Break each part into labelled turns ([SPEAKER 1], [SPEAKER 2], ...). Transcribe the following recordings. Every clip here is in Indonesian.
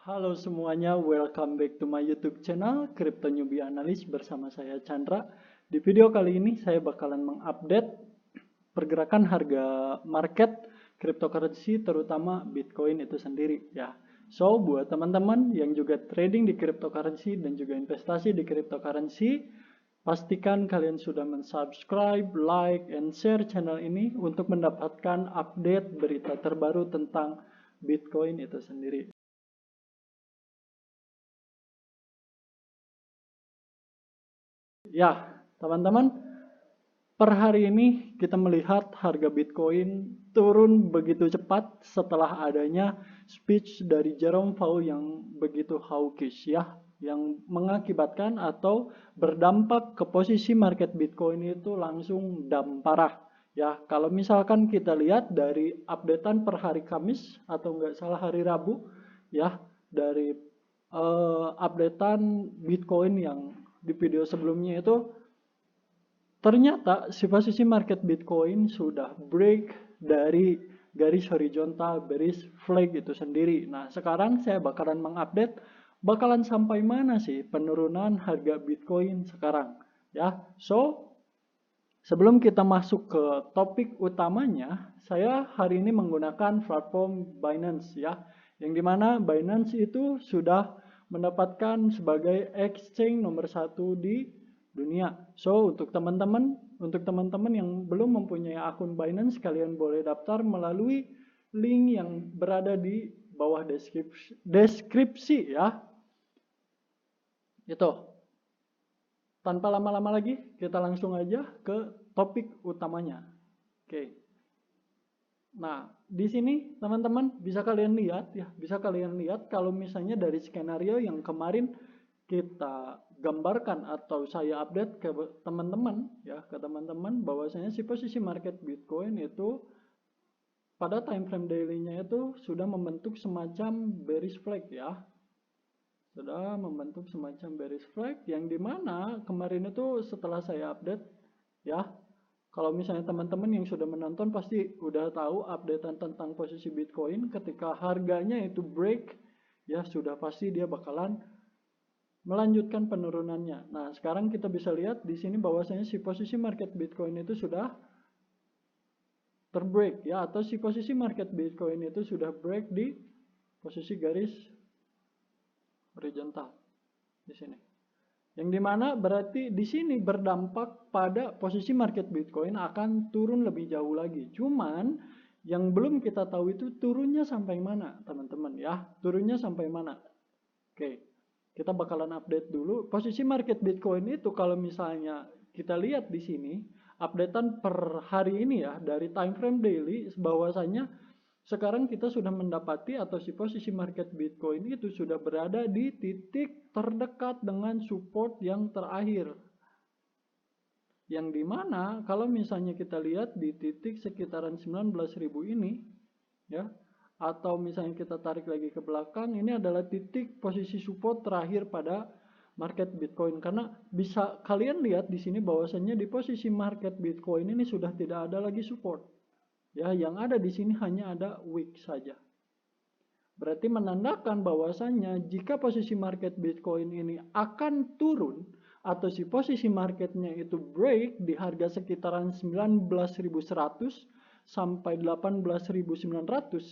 [SPEAKER 1] Halo semuanya, welcome back to my YouTube channel Crypto Newbie Analyst bersama saya Chandra. Di video kali ini saya bakalan mengupdate pergerakan harga market cryptocurrency terutama Bitcoin itu sendiri ya. So, buat teman-teman yang juga trading di cryptocurrency dan juga investasi di cryptocurrency, pastikan kalian sudah mensubscribe, like, and share channel ini untuk mendapatkan update berita terbaru tentang Bitcoin itu sendiri. Ya, teman-teman, per hari ini kita melihat harga Bitcoin turun begitu cepat setelah adanya speech dari Jerome Powell yang begitu hawkish ya, yang mengakibatkan atau berdampak ke posisi market Bitcoin itu langsung down parah. Ya, kalau misalkan kita lihat dari updatean per hari Kamis atau enggak salah hari Rabu ya, dari updatean Bitcoin yang di video sebelumnya itu ternyata si posisi market Bitcoin sudah break dari garis horizontal bearish flag itu sendiri. Nah, sekarang saya bakalan mengupdate bakalan sampai mana sih penurunan harga Bitcoin sekarang ya. So, sebelum kita masuk ke topik utamanya, saya hari ini menggunakan platform Binance ya, yang dimana Binance itu sudah mendapatkan sebagai exchange nomor 1 di dunia. So, untuk teman-teman yang belum mempunyai akun Binance, kalian boleh daftar melalui link yang berada di bawah deskripsi ya. Itu. Tanpa lama-lama lagi, kita langsung aja ke topik utamanya. Oke. Nah, di sini teman-teman bisa kalian lihat kalau misalnya dari skenario yang kemarin kita gambarkan atau saya update ke teman-teman bahwasanya si posisi market Bitcoin itu pada time frame daily-nya itu sudah membentuk semacam bearish flag ya. Sudah membentuk semacam bearish flag yang dimana kemarin itu setelah saya update ya, kalau misalnya teman-teman yang sudah menonton pasti udah tahu updatean tentang posisi Bitcoin ketika harganya itu break ya, sudah pasti dia bakalan melanjutkan penurunannya. Nah, sekarang kita bisa lihat di sini bahwasanya si posisi market Bitcoin itu sudah terbreak ya, atau si posisi market Bitcoin itu sudah break di posisi garis horizontal di sini. Yang dimana berarti di sini berdampak pada posisi market Bitcoin akan turun lebih jauh lagi. Cuman yang belum kita tahu itu turunnya sampai mana, teman-teman ya. Turunnya sampai mana? Oke. Kita bakalan update dulu posisi market Bitcoin itu. Kalau misalnya kita lihat di sini updatean per hari ini ya, dari time frame daily bahwasanya sekarang kita sudah mendapati atau si posisi market Bitcoin itu sudah berada di titik terdekat dengan support yang terakhir. Yang dimana kalau misalnya kita lihat di titik sekitaran 19.000 ini ya, atau misalnya kita tarik lagi ke belakang, ini adalah titik posisi support terakhir pada market Bitcoin, karena bisa kalian lihat di sini bahwasanya di posisi market Bitcoin ini sudah tidak ada lagi support. Ya, yang ada di sini hanya ada wick saja. Berarti menandakan bahwasanya jika posisi market Bitcoin ini akan turun atau si posisi marketnya itu break di harga sekitaran 19.100 sampai 18.900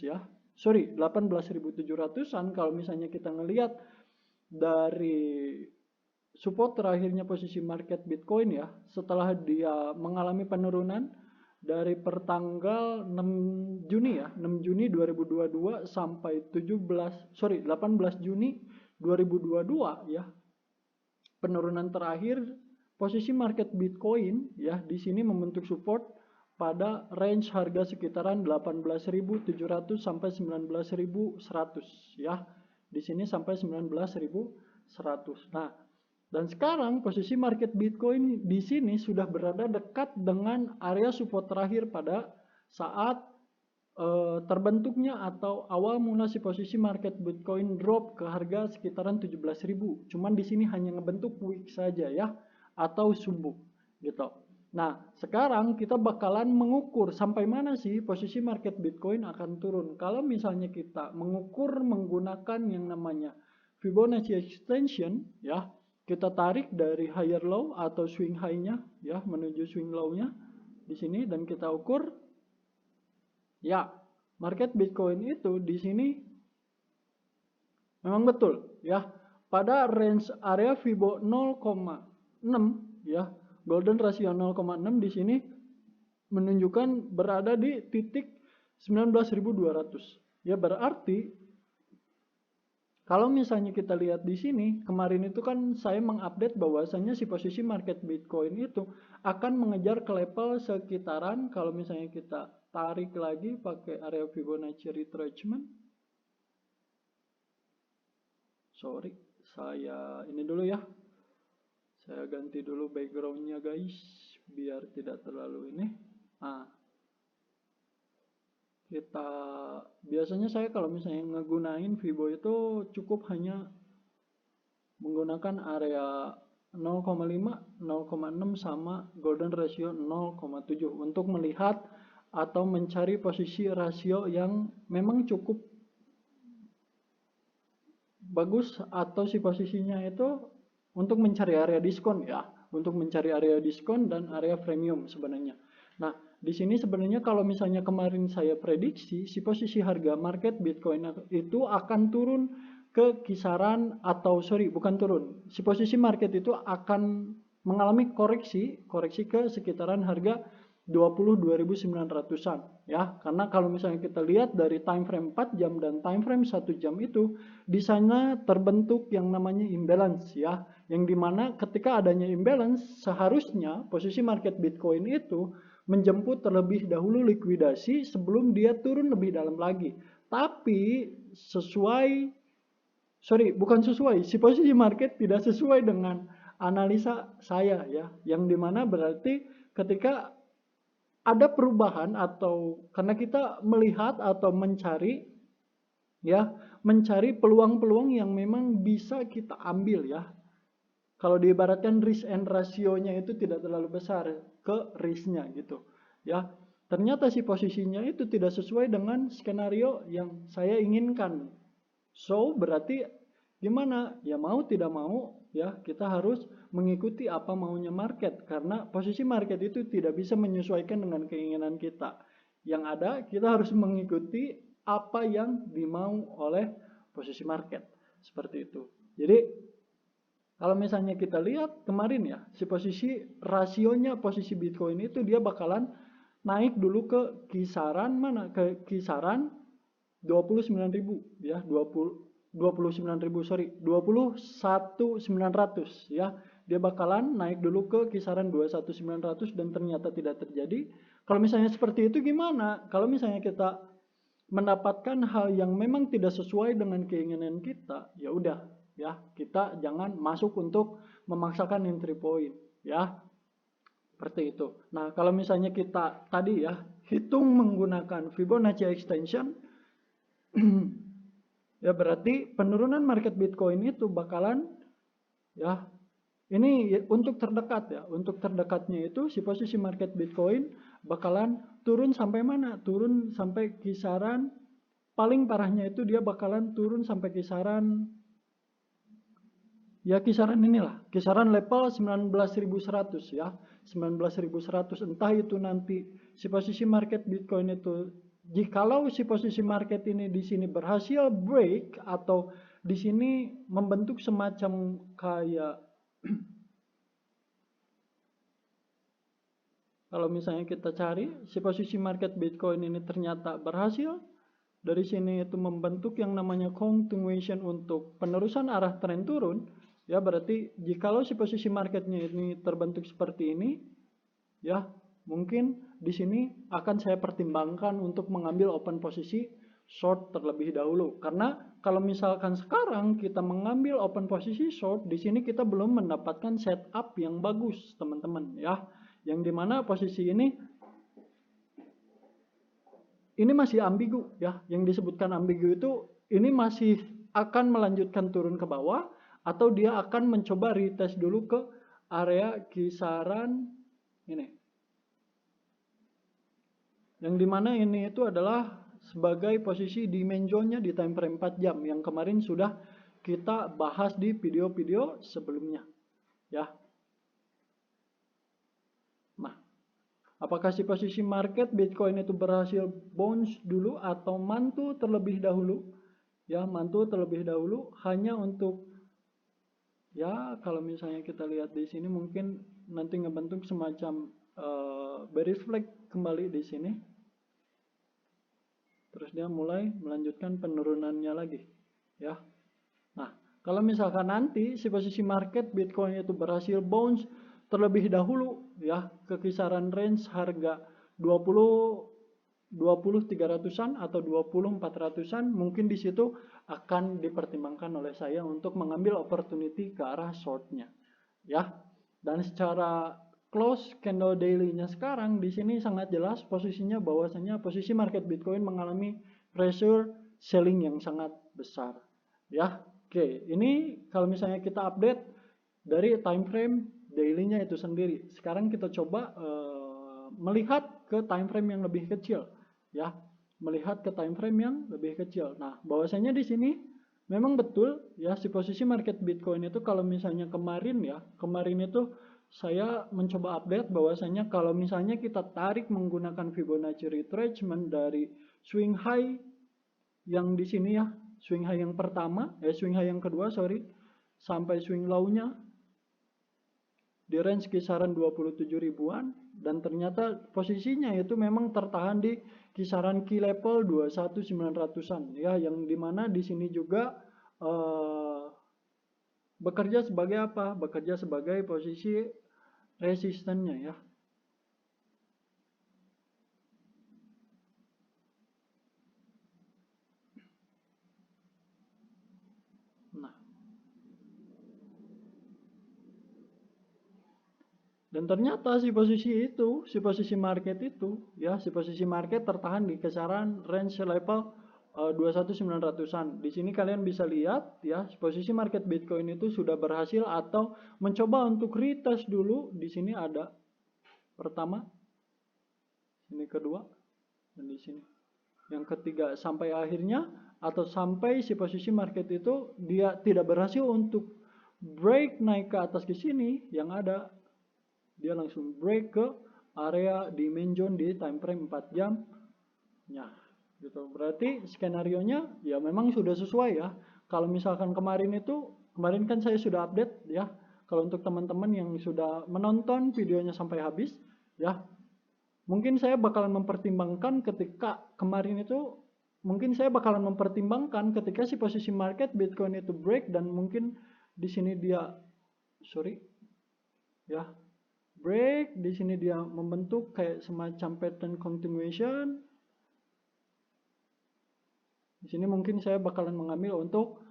[SPEAKER 1] ya. Sorry, 18.700-an kalau misalnya kita ngelihat dari support terakhirnya posisi market Bitcoin ya, setelah dia mengalami penurunan dari pertanggal 6 Juni ya, 6 Juni 2022 sampai 18 Juni 2022 ya. Penurunan terakhir posisi market Bitcoin ya di sini membentuk support pada range harga sekitaran 18.700 sampai 19.100 ya. Di sini sampai 19.100. Nah, dan sekarang posisi market Bitcoin di sini sudah berada dekat dengan area support terakhir pada saat terbentuknya atau awal mula si posisi market Bitcoin drop ke harga sekitaran 17.000. Cuman di sini hanya ngebentuk wick saja ya, atau subuh gitu. Nah, sekarang kita bakalan mengukur sampai mana sih posisi market Bitcoin akan turun. Kalau misalnya kita mengukur menggunakan yang namanya Fibonacci extension, ya, kita tarik dari higher low atau swing high-nya, ya, menuju swing low-nya di sini dan kita ukur, ya, market Bitcoin itu di sini memang betul, ya, pada range area Fibo 0,6, ya. Golden ratio 0,6 di sini menunjukkan berada di titik 19.200. Ya berarti kalau misalnya kita lihat di sini, kemarin itu kan saya mengupdate bahwasanya si posisi market Bitcoin itu akan mengejar ke level sekitaran, kalau misalnya kita tarik lagi pakai area Fibonacci retracement. Sorry, saya ini dulu ya. Saya ganti dulu backgroundnya guys, biar tidak terlalu ini. Nah, kita biasanya saya kalau misalnya ngegunain Fibo itu cukup hanya menggunakan area 0,5, 0,6 sama golden ratio 0,7 untuk melihat atau mencari posisi rasio yang memang cukup bagus atau si posisinya itu untuk mencari area diskon ya, untuk mencari area diskon dan area premium sebenarnya. Nah, di sini sebenarnya kalau misalnya kemarin saya prediksi si posisi harga market Bitcoin itu akan turun ke kisaran atau bukan turun. Si posisi market itu akan mengalami koreksi ke sekitaran harga 22.900-an ya. Karena kalau misalnya kita lihat dari time frame 4 jam dan time frame 1 jam itu di sana terbentuk yang namanya imbalance ya. Yang dimana ketika adanya imbalance seharusnya posisi market Bitcoin itu menjemput terlebih dahulu likuidasi sebelum dia turun lebih dalam lagi. Tapi bukan sesuai, si posisi market tidak sesuai dengan analisa saya ya. Yang dimana berarti ketika ada perubahan atau karena kita melihat atau mencari ya, mencari peluang-peluang yang memang bisa kita ambil ya. Kalau diibaratkan risk and ratio-nya itu tidak terlalu besar ke risk-nya gitu ya. Ternyata si posisinya itu tidak sesuai dengan skenario yang saya inginkan. So berarti gimana? Ya mau tidak mau ya kita harus mengikuti apa maunya market karena posisi market itu tidak bisa menyesuaikan dengan keinginan kita. Yang ada kita harus mengikuti apa yang dimau oleh posisi market. Seperti itu. Jadi kalau misalnya kita lihat kemarin ya, si posisi rasionya posisi Bitcoin itu dia bakalan naik dulu ke kisaran mana? Ke kisaran 29.000 ya, 21.900 ya. Dia bakalan naik dulu ke kisaran 21.900 dan ternyata tidak terjadi. Kalau misalnya seperti itu gimana? Kalau misalnya kita mendapatkan hal yang memang tidak sesuai dengan keinginan kita, ya udah ya, kita jangan masuk untuk memaksakan entry point ya. Seperti itu. Nah, kalau misalnya kita tadi ya hitung menggunakan Fibonacci extension ya berarti penurunan market Bitcoin itu bakalan ya ini untuk terdekat ya. Untuk terdekatnya itu si posisi market Bitcoin bakalan turun sampai mana? Turun sampai kisaran paling parahnya itu dia bakalan turun sampai kisaran ya kisaran inilah, kisaran level 19.100 ya. 19.100 entah itu nanti si posisi market Bitcoin itu jikalau si posisi market ini di sini berhasil break atau di sini membentuk semacam kayak kalau misalnya kita cari si posisi market Bitcoin ini ternyata berhasil dari sini itu membentuk yang namanya continuation untuk penerusan arah tren turun ya berarti jikalau si posisi marketnya ini terbentuk seperti ini ya mungkin di sini akan saya pertimbangkan untuk mengambil open posisi short terlebih dahulu karena kalau misalkan sekarang kita mengambil open posisi short di sini kita belum mendapatkan setup yang bagus teman-teman ya yang dimana posisi ini masih ambigu ya yang disebutkan ambigu itu ini masih akan melanjutkan turun ke bawah atau dia akan mencoba retest dulu ke area kisaran ini Yang dimana ini itu adalah sebagai posisi demand zone-nya di time frame 4 jam yang kemarin sudah kita bahas di video-video sebelumnya ya. Nah, apakah si posisi market Bitcoin itu berhasil bounce dulu atau mantul terlebih dahulu? Ya, mantul terlebih dahulu hanya untuk ya kalau misalnya kita lihat di sini mungkin nanti ngebentuk semacam bearish flag kembali di sini. Terus dia mulai melanjutkan penurunannya lagi ya. Nah, kalau misalkan nanti si posisi market Bitcoin itu berhasil bounce terlebih dahulu ya ke kisaran range harga 20 300-an atau 20 400-an, mungkin di situ akan dipertimbangkan oleh saya untuk mengambil opportunity ke arah shortnya ya. Dan secara close candle daily-nya sekarang di sini sangat jelas posisinya bahwasanya posisi market Bitcoin mengalami pressure selling yang sangat besar ya. Oke, ini kalau misalnya kita update dari time frame daily-nya itu sendiri. Sekarang kita coba melihat ke time frame yang lebih kecil ya. Melihat ke time frame yang lebih kecil. Nah, bahwasanya di sini memang betul ya si posisi market Bitcoin itu kalau misalnya kemarin itu saya mencoba update bahwasanya kalau misalnya kita tarik menggunakan Fibonacci retracement dari swing high yang di sini ya, swing high yang pertama, swing high yang kedua sampai swing low-nya di range kisaran 27 ribuan dan ternyata posisinya itu memang tertahan di kisaran key level 21.900-an ya, yang dimana di sini juga bekerja sebagai apa? Bekerja sebagai posisi resistennya ya. Nah, dan ternyata si posisi market itu ya, si posisi market tertahan di kisaran range level 21.900-an. Di sini kalian bisa lihat ya, posisi market Bitcoin itu sudah berhasil atau mencoba untuk retest dulu. Di sini ada pertama, ini kedua, dan di sini yang ketiga, sampai akhirnya atau sampai si posisi market itu dia tidak berhasil untuk break naik ke atas ke sini, yang ada dia langsung break ke area demand zone di time frame 4 jam. Nah, gitu. Berarti skenario-nya ya memang sudah sesuai ya. Kalau misalkan kemarin kan saya sudah update ya. Kalau untuk teman-teman yang sudah menonton videonya sampai habis ya, mungkin saya bakalan mempertimbangkan ketika kemarin itu, mungkin saya bakalan mempertimbangkan ketika si posisi market Bitcoin itu break dan mungkin di sini dia break, di sini dia membentuk kayak semacam pattern continuation. Di sini mungkin saya bakalan mengambil untuk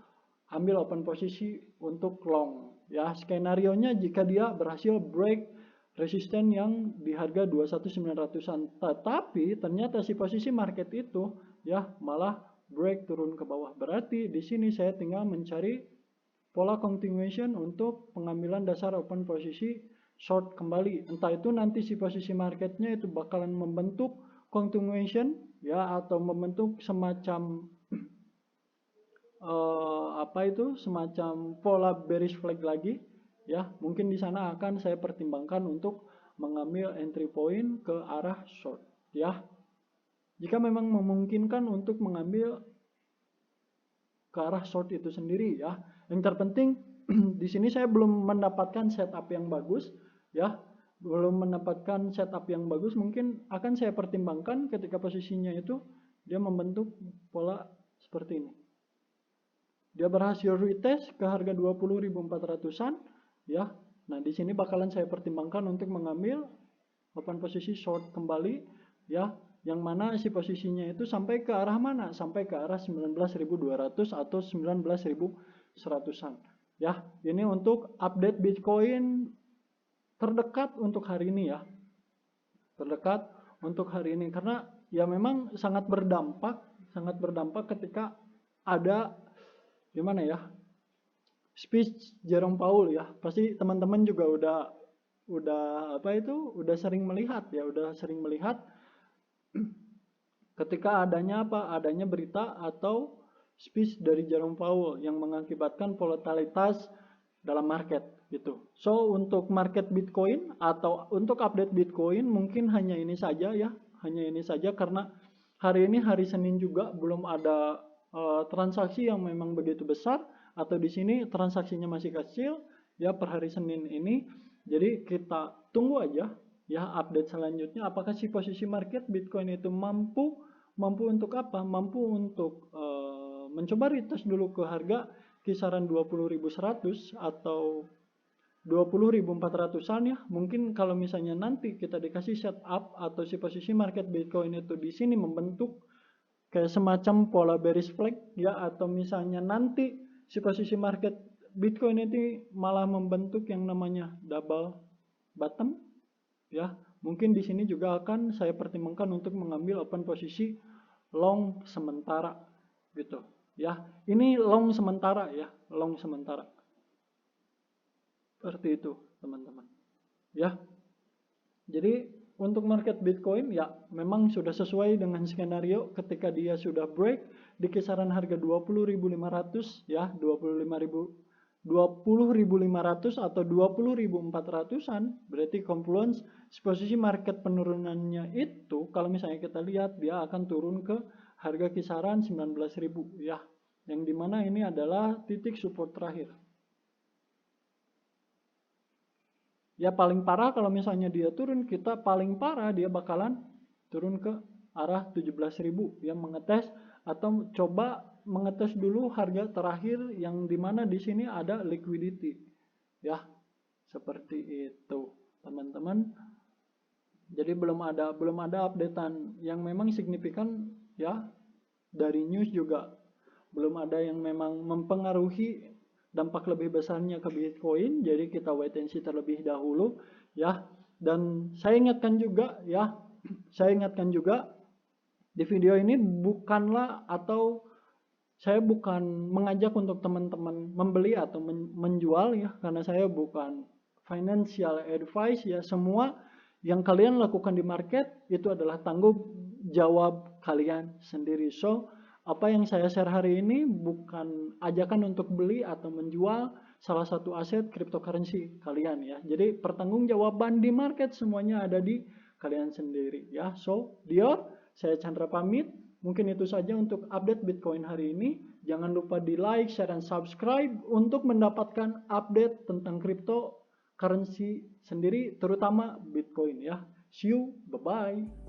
[SPEAKER 1] ambil open posisi untuk long ya. Skenario-nya jika dia berhasil break resisten yang di harga 21.900-an. Tetapi ternyata si posisi market itu ya malah break turun ke bawah. Berarti di sini saya tinggal mencari pola continuation untuk pengambilan dasar open posisi short kembali. Entah itu nanti si posisi marketnya itu bakalan membentuk continuation ya, atau membentuk semacam semacam pola bearish flag lagi ya. Mungkin di sana akan saya pertimbangkan untuk mengambil entry point ke arah short ya, jika memang memungkinkan untuk mengambil ke arah short itu sendiri ya. Yang terpenting di sini saya belum mendapatkan setup yang bagus ya, belum mendapatkan setup yang bagus. Mungkin akan saya pertimbangkan ketika posisinya itu dia membentuk pola seperti ini. Dia berhasil retest ke harga 20.400-an ya. Nah, di sini bakalan saya pertimbangkan untuk mengambil open posisi short kembali ya, yang mana si posisinya itu sampai ke arah mana? Sampai ke arah 19.200 atau 19.100-an ya. Ini untuk update Bitcoin terdekat untuk hari ini ya. Terdekat untuk hari ini, karena ya memang sangat berdampak ketika ada gimana ya, speech Jerome Powell ya. Pasti teman-teman juga udah sering melihat ketika adanya apa? Adanya berita atau speech dari Jerome Powell yang mengakibatkan volatilitas dalam market gitu. So untuk market Bitcoin atau untuk update Bitcoin mungkin hanya ini saja ya, hanya ini saja karena hari ini hari Senin juga belum ada transaksi yang memang begitu besar, atau di sini transaksinya masih kecil ya per hari Senin ini. Jadi kita tunggu aja ya update selanjutnya, apakah si posisi market Bitcoin itu mampu untuk apa? Mampu untuk mencoba retest dulu ke harga kisaran 20.100 atau 20.400-an ya. Mungkin kalau misalnya nanti kita dikasih setup atau si posisi market Bitcoin itu di sini membentuk kayak semacam pola bearish flag ya, atau misalnya nanti si posisi market Bitcoin ini malah membentuk yang namanya double bottom ya, mungkin di sini juga akan saya pertimbangkan untuk mengambil open posisi long sementara gitu ya. Ini long sementara ya, long sementara. Seperti itu teman-teman ya. Jadi untuk market Bitcoin ya memang sudah sesuai dengan skenario ketika dia sudah break di kisaran harga 20.500 ya, 20.500 atau 20.400-an, berarti confluence posisi market penurunannya itu kalau misalnya kita lihat dia akan turun ke harga kisaran 19.000 ya, yang dimana ini adalah titik support terakhir. Ya paling parah kalau misalnya dia turun, kita paling parah dia bakalan turun ke arah 17.000 yang mengetes atau coba mengetes dulu harga terakhir yang dimana di sini ada liquidity ya, seperti itu teman-teman. Jadi belum ada updatean yang memang signifikan ya, dari news juga belum ada yang memang mempengaruhi dampak lebih besarnya ke Bitcoin. Jadi kita wait and see terlebih dahulu ya. Dan saya ingatkan juga ya, saya ingatkan juga di video ini bukanlah atau saya bukan mengajak untuk teman-teman membeli atau menjual ya, karena saya bukan financial advice ya. Semua yang kalian lakukan di market itu adalah tanggung jawab kalian sendiri. So apa yang saya share hari ini bukan ajakan untuk beli atau menjual salah satu aset cryptocurrency kalian ya. Jadi pertanggungjawaban di market semuanya ada di kalian sendiri ya. So Dior, saya Chandra pamit. Mungkin itu saja untuk update Bitcoin hari ini. Jangan lupa di like, share, dan subscribe untuk mendapatkan update tentang cryptocurrency sendiri, terutama Bitcoin ya. See you, bye-bye.